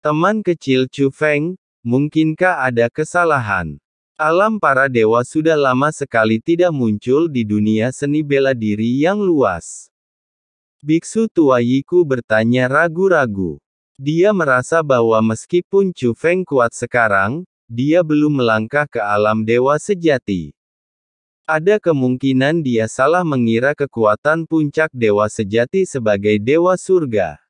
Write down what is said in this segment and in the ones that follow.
Teman kecil Chu Feng, mungkinkah ada kesalahan? Alam para dewa sudah lama sekali tidak muncul di dunia seni bela diri yang luas. Biksu tua Yiku bertanya ragu-ragu. Dia merasa bahwa meskipun Chu Feng kuat sekarang, dia belum melangkah ke alam dewa sejati. Ada kemungkinan dia salah mengira kekuatan puncak dewa sejati sebagai dewa surga.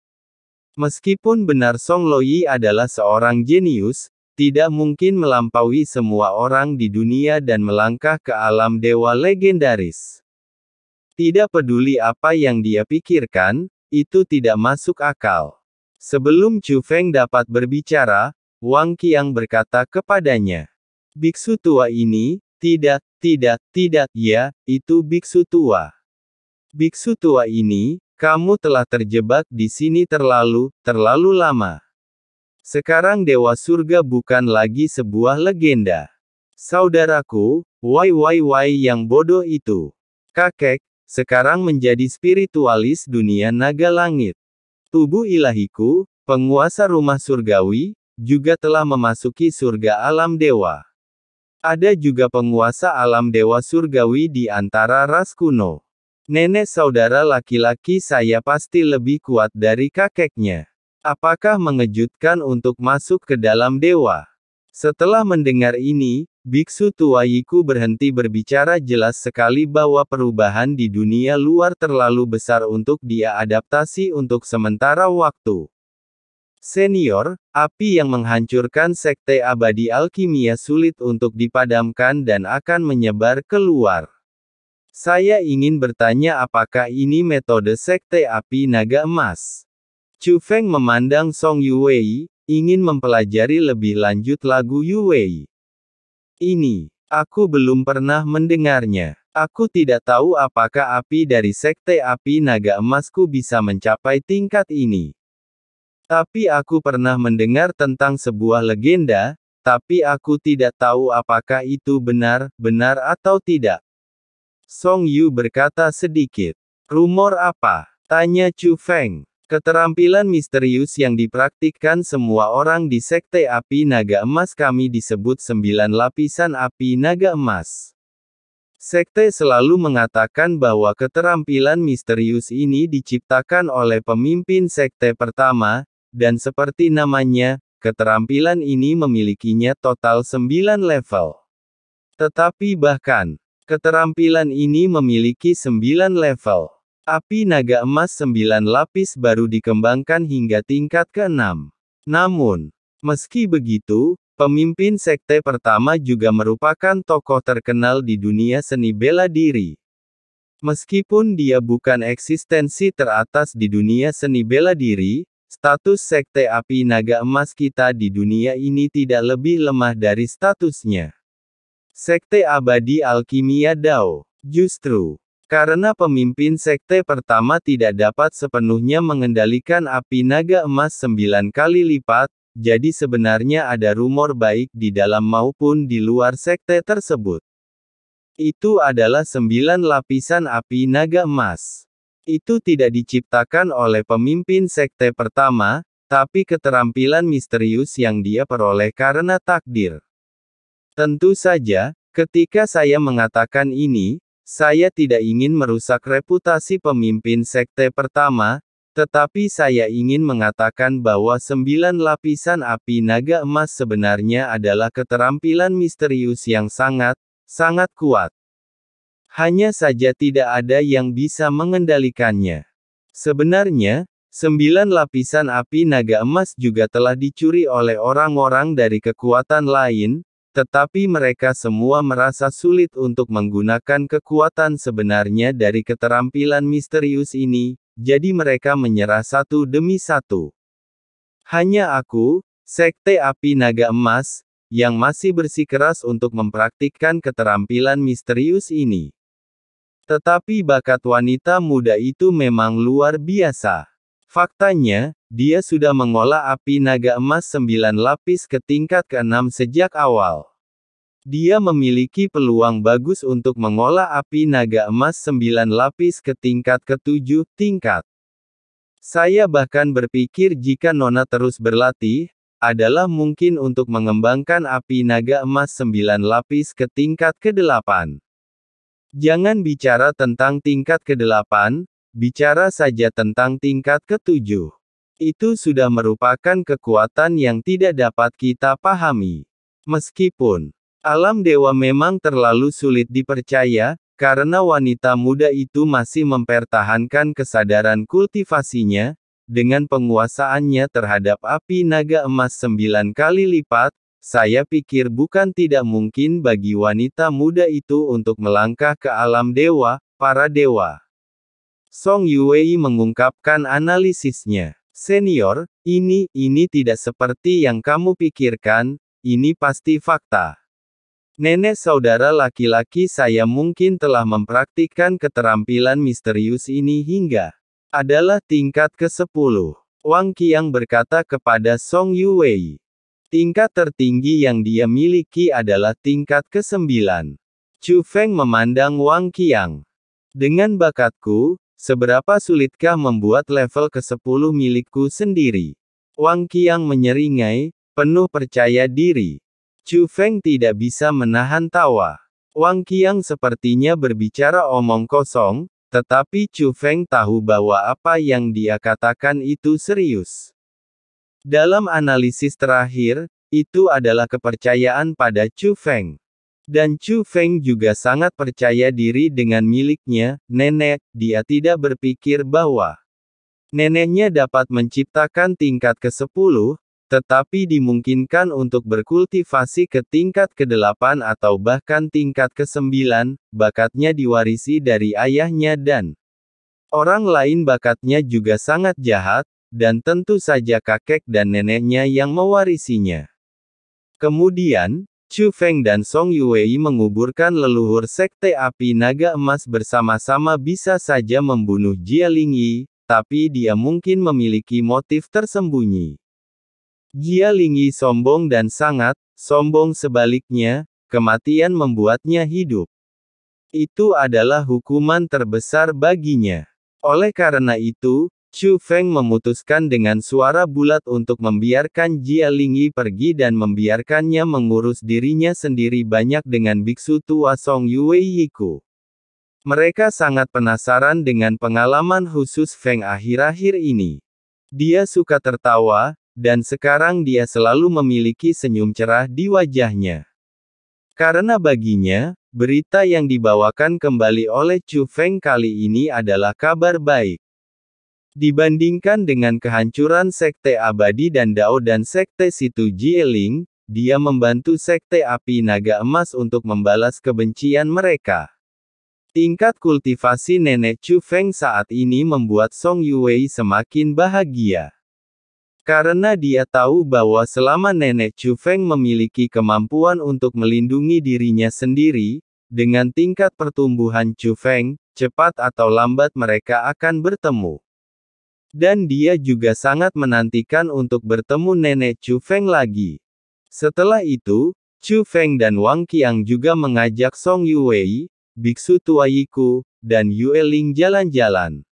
Meskipun benar Song Luoyi adalah seorang jenius, tidak mungkin melampaui semua orang di dunia dan melangkah ke alam dewa legendaris. Tidak peduli apa yang dia pikirkan, itu tidak masuk akal. Sebelum Chu Feng dapat berbicara, Wang Qiang berkata kepadanya. Biksu tua ini, tidak, ya, itu biksu tua. Biksu tua ini, kamu telah terjebak di sini terlalu lama. Sekarang Dewa Surga bukan lagi sebuah legenda. Saudaraku, why yang bodoh itu. Kakek, sekarang menjadi spiritualis dunia naga langit. Tubuh ilahiku, penguasa rumah surgawi, juga telah memasuki surga alam dewa. Ada juga penguasa alam dewa surgawi di antara ras kuno. Nenek saudara laki-laki saya pasti lebih kuat dari kakeknya. Apakah mengejutkan untuk masuk ke dalam dewa? Setelah mendengar ini, Biksu tua Yiku berhenti berbicara, jelas sekali bahwa perubahan di dunia luar terlalu besar untuk dia adaptasi untuk sementara waktu. Senior, api yang menghancurkan sekte abadi alkimia sulit untuk dipadamkan dan akan menyebar keluar. Saya ingin bertanya apakah ini metode sekte api naga emas? Chu Feng memandang Song Yuwei, ingin mempelajari lebih lanjut lagu Yuwei. Ini, aku belum pernah mendengarnya. Aku tidak tahu apakah api dari sekte api naga emasku bisa mencapai tingkat ini. Tapi aku pernah mendengar tentang sebuah legenda, tapi aku tidak tahu apakah itu benar atau tidak. Song Yu berkata sedikit. Rumor apa? Tanya Chu Feng. Keterampilan misterius yang dipraktikkan semua orang di sekte api naga emas kami disebut 9 lapisan api naga emas. Sekte selalu mengatakan bahwa keterampilan misterius ini diciptakan oleh pemimpin sekte pertama, dan seperti namanya, keterampilan ini memilikinya total 9 level. Tetapi bahkan, keterampilan ini memiliki 9 level. Api naga emas 9 lapis baru dikembangkan hingga tingkat ke-6. Namun, meski begitu, pemimpin sekte pertama juga merupakan tokoh terkenal di dunia seni bela diri. Meskipun dia bukan eksistensi teratas di dunia seni bela diri, status sekte api naga emas kita di dunia ini tidak lebih lemah dari statusnya sekte abadi alkimia Dao. Justru karena pemimpin sekte pertama tidak dapat sepenuhnya mengendalikan api naga emas 9 kali lipat, jadi sebenarnya ada rumor baik di dalam maupun di luar sekte tersebut. Itu adalah 9 lapisan api naga emas. Itu tidak diciptakan oleh pemimpin sekte pertama, tapi keterampilan misterius yang dia peroleh karena takdir. Tentu saja, ketika saya mengatakan ini, saya tidak ingin merusak reputasi pemimpin sekte pertama, tetapi saya ingin mengatakan bahwa 9 lapisan api naga emas sebenarnya adalah keterampilan misterius yang sangat kuat. Hanya saja tidak ada yang bisa mengendalikannya. Sebenarnya, 9 lapisan api naga emas juga telah dicuri oleh orang-orang dari kekuatan lain, tetapi mereka semua merasa sulit untuk menggunakan kekuatan sebenarnya dari keterampilan misterius ini, jadi mereka menyerah satu demi satu. Hanya aku, sekte api naga emas, yang masih bersikeras untuk mempraktikkan keterampilan misterius ini. Tetapi bakat wanita muda itu memang luar biasa. Faktanya, dia sudah mengolah api naga emas 9 lapis ke tingkat ke-6 sejak awal. Dia memiliki peluang bagus untuk mengolah api naga emas 9 lapis ke tingkat ke-7 tingkat. Saya bahkan berpikir jika Nona terus berlatih, adalah mungkin untuk mengembangkan api naga emas 9 lapis ke tingkat ke-8. Jangan bicara tentang tingkat ke-8, bicara saja tentang tingkat ke-7. Itu sudah merupakan kekuatan yang tidak dapat kita pahami. Meskipun alam dewa memang terlalu sulit dipercaya, karena wanita muda itu masih mempertahankan kesadaran kultivasinya, dengan penguasaannya terhadap api naga emas 9 kali lipat, saya pikir bukan tidak mungkin bagi wanita muda itu untuk melangkah ke alam dewa, para dewa. Song Yuwei mengungkapkan analisisnya. Senior, ini tidak seperti yang kamu pikirkan, ini pasti fakta. Nenek saudara laki-laki saya mungkin telah mempraktikkan keterampilan misterius ini hingga adalah tingkat ke-10. Wang Qiang berkata kepada Song Yuwei. Tingkat tertinggi yang dia miliki adalah tingkat ke-9. Chu Feng memandang Wang Qiang. Dengan bakatku, seberapa sulitkah membuat level ke-10 milikku sendiri? Wang Qiang menyeringai, penuh percaya diri. Chu Feng tidak bisa menahan tawa. Wang Qiang sepertinya berbicara omong kosong, tetapi Chu Feng tahu bahwa apa yang dia katakan itu serius. Dalam analisis terakhir, itu adalah kepercayaan pada Chu Feng. Dan Chu Feng juga sangat percaya diri dengan miliknya, nenek, dia tidak berpikir bahwa neneknya dapat menciptakan tingkat ke-10, tetapi dimungkinkan untuk berkultivasi ke tingkat ke-8 atau bahkan tingkat ke-9, bakatnya diwarisi dari ayahnya dan orang lain bakatnya juga sangat jahat, dan tentu saja kakek dan neneknya yang mewarisinya. Kemudian, Chu Feng dan Song Yuwei menguburkan leluhur Sekte Api Naga Emas bersama-sama bisa saja membunuh Jia Lingyi, tapi dia mungkin memiliki motif tersembunyi. Jia Lingyi sombong dan sangat sombong sebaliknya, kematian membuatnya hidup. Itu adalah hukuman terbesar baginya. Oleh karena itu, Chu Feng memutuskan dengan suara bulat untuk membiarkan Jia Lingyi pergi dan membiarkannya mengurus dirinya sendiri banyak dengan biksu tua Song Yuwei Yiku. Mereka sangat penasaran dengan pengalaman khusus Feng akhir-akhir ini. Dia suka tertawa, dan sekarang dia selalu memiliki senyum cerah di wajahnya. Karena baginya, berita yang dibawakan kembali oleh Chu Feng kali ini adalah kabar baik. Dibandingkan dengan kehancuran Sekte Abadi dan Dao dan Sekte Situ Jieling, dia membantu Sekte Api Naga Emas untuk membalas kebencian mereka. Tingkat kultivasi nenek Chu Feng saat ini membuat Song Yuwei semakin bahagia. Karena dia tahu bahwa selama nenek Chu Feng memiliki kemampuan untuk melindungi dirinya sendiri, dengan tingkat pertumbuhan Chu Feng, cepat atau lambat mereka akan bertemu. Dan dia juga sangat menantikan untuk bertemu nenek Chu Feng lagi. Setelah itu, Chu Feng dan Wang Qiang juga mengajak Song Yuwei, biksu tua Yiku, dan Yue Ling jalan-jalan.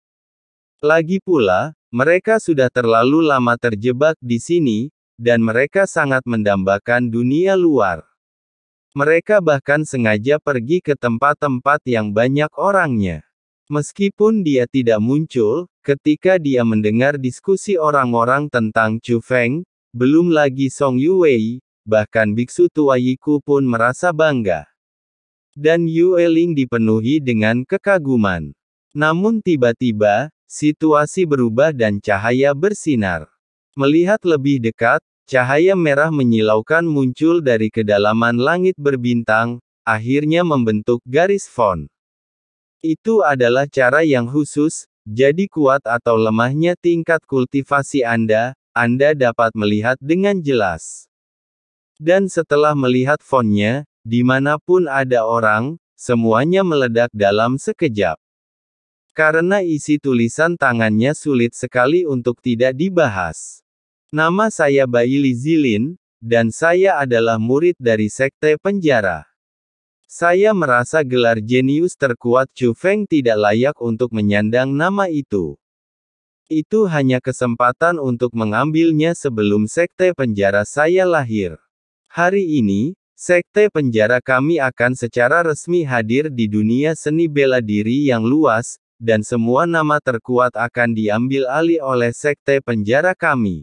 Lagi pula, mereka sudah terlalu lama terjebak di sini, dan mereka sangat mendambakan dunia luar. Mereka bahkan sengaja pergi ke tempat-tempat yang banyak orangnya. Meskipun dia tidak muncul, ketika dia mendengar diskusi orang-orang tentang Chu Feng, belum lagi Song Yuwei, bahkan biksu tua Yiku pun merasa bangga. Dan Yue Ling dipenuhi dengan kekaguman. Namun tiba-tiba, situasi berubah dan cahaya bersinar. Melihat lebih dekat, cahaya merah menyilaukan muncul dari kedalaman langit berbintang, akhirnya membentuk garis font. Itu adalah cara yang khusus, jadi kuat atau lemahnya tingkat kultivasi Anda dapat melihat dengan jelas. Dan setelah melihat fontnya, dimanapun ada orang, semuanya meledak dalam sekejap. Karena isi tulisan tangannya sulit sekali untuk tidak dibahas. Nama saya Baili Zilin, dan saya adalah murid dari Sekte Penjara. Saya merasa gelar jenius terkuat Chu Feng tidak layak untuk menyandang nama itu. Itu hanya kesempatan untuk mengambilnya sebelum sekte penjara saya lahir. Hari ini, sekte penjara kami akan secara resmi hadir di dunia seni bela diri yang luas, dan semua nama terkuat akan diambil alih oleh sekte penjara kami.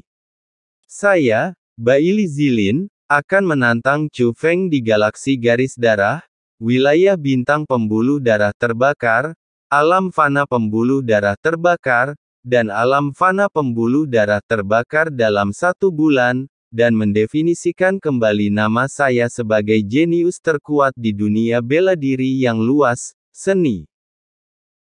Saya, Bailey Zilin, akan menantang Chu Feng di galaksi garis darah, wilayah bintang pembuluh darah terbakar, alam fana pembuluh darah terbakar, dan alam fana pembuluh darah terbakar dalam 1 bulan, dan mendefinisikan kembali nama saya sebagai jenius terkuat di dunia bela diri yang luas, seni.